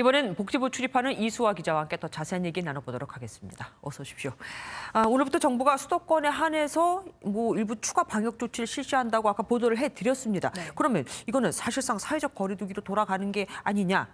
이번엔 복지부 출입하는 이수아 기자와 함께 더 자세한 얘기 나눠보도록 하겠습니다. 어서 오십시오. 오늘부터 정부가 수도권에 한해서 일부 추가 방역 조치를 실시한다고 아까 보도를 해드렸습니다. 네. 그러면 이거는 사실상 사회적 거리두기로 돌아가는 게 아니냐?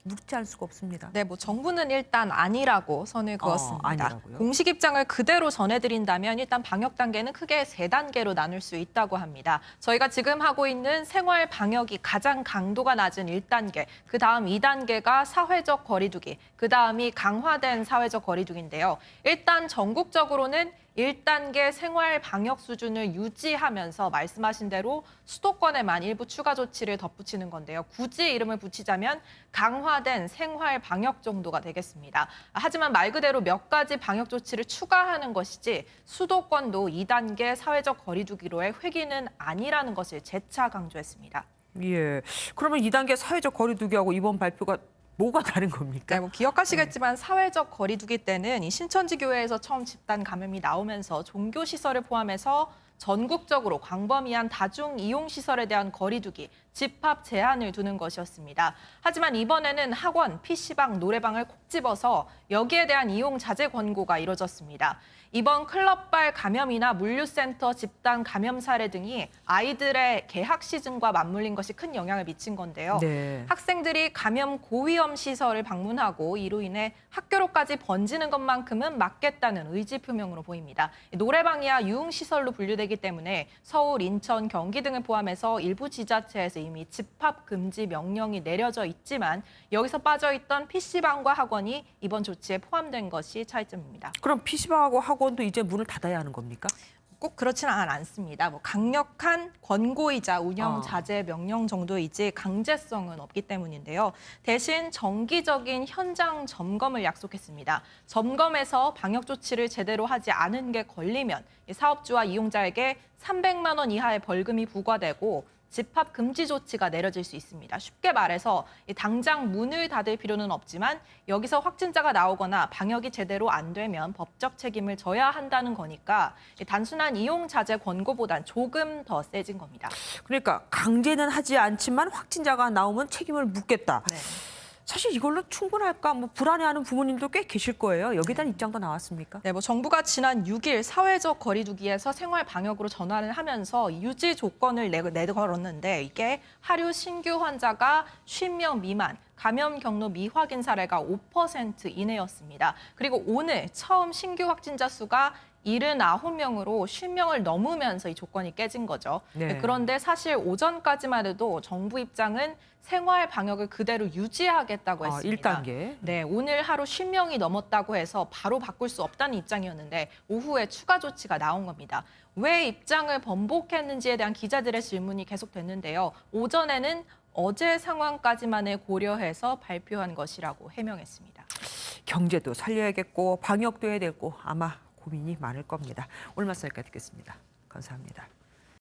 묻지 않을 수가 없습니다. 네, 정부는 일단 아니라고 선을 그었습니다. 아니라고요? 공식 입장을 그대로 전해드린다면 일단 방역 단계는 크게 3단계로 나눌 수 있다고 합니다. 저희가 지금 하고 있는 생활 방역이 가장 강도가 낮은 1단계, 그다음 2단계가 사회적 거리두기, 그다음이 강화된 사회적 거리두기인데요. 일단 전국적으로는 1단계 생활 방역 수준을 유지하면서 말씀하신 대로 수도권에만 일부 추가 조치를 덧붙이는 건데요. 굳이 이름을 붙이자면 강화된 생활 방역 정도가 되겠습니다. 하지만 말 그대로 몇 가지 방역 조치를 추가하는 것이지 수도권도 2단계 사회적 거리두기로의 회귀는 아니라는 것을 재차 강조했습니다. 예. 그러면 2단계 사회적 거리두기하고 이번 발표가 뭐가 다른 겁니까? 네, 기억하시겠지만 사회적 거리두기 때는 이 신천지 교회에서 처음 집단 감염이 나오면서 종교 시설을 포함해서 전국적으로 광범위한 다중 이용 시설에 대한 거리두기, 집합 제한을 두는 것이었습니다. 하지만 이번에는 학원, PC방, 노래방을 콕 집어서 여기에 대한 이용 자제 권고가 이뤄졌습니다. 이번 클럽발 감염이나 물류센터 집단 감염 사례 등이 아이들의 개학 시즌과 맞물린 것이 큰 영향을 미친 건데요. 네. 학생들이 감염 고위험 시설을 방문하고 이로 인해 학교로까지 번지는 것만큼은 막겠다는 의지 표명으로 보입니다. 노래방이야 유흥시설로 분류되기 때문에 서울, 인천, 경기 등을 포함해서 일부 지자체에서 이미 집합 금지 명령이 내려져 있지만 여기서 빠져있던 PC방과 학원이 이번 조치에 포함된 것이 차이점입니다. 그럼 PC방하고 학원도 이제 문을 닫아야 하는 겁니까? 꼭 그렇지는 않습니다. 강력한 권고이자 운영 자제 명령 정도이지 강제성은 없기 때문인데요. 대신 정기적인 현장 점검을 약속했습니다. 점검에서 방역 조치를 제대로 하지 않은 게 걸리면 사업주와 이용자에게 300만 원 이하의 벌금이 부과되고 집합 금지 조치가 내려질 수 있습니다. 쉽게 말해서 당장 문을 닫을 필요는 없지만 여기서 확진자가 나오거나 방역이 제대로 안 되면 법적 책임을 져야 한다는 거니까 단순한 이용 자제 권고보단 조금 더 세진 겁니다. 그러니까 강제는 하지 않지만 확진자가 나오면 책임을 묻겠다. 네. 사실 이걸로 충분할까? 불안해하는 부모님도 꽤 계실 거예요. 여기에 대한 입장도 나왔습니까? 네, 정부가 지난 6일 사회적 거리두기에서 생활 방역으로 전환을 하면서 유지 조건을 내걸었는데 이게 하루 신규 환자가 50명 미만, 감염 경로 미확인 사례가 5% 이내였습니다. 그리고 오늘 처음 신규 확진자 수가 79명으로 50명을 넘으면서 이 조건이 깨진 거죠. 네. 그런데 사실 오전까지만 해도 정부 입장은 생활 방역을 그대로 유지하겠다고 했습니다. 1단계. 네, 오늘 하루 10명이 넘었다고 해서 바로 바꿀 수 없다는 입장이었는데 오후에 추가 조치가 나온 겁니다. 왜 입장을 번복했는지에 대한 기자들의 질문이 계속됐는데요. 오전에는 어제 상황까지만을 고려해서 발표한 것이라고 해명했습니다. 경제도 살려야겠고 방역도 해야 되고 아마 고민이 많을 겁니다. 오늘 말씀 여기까지 듣겠습니다. 감사합니다.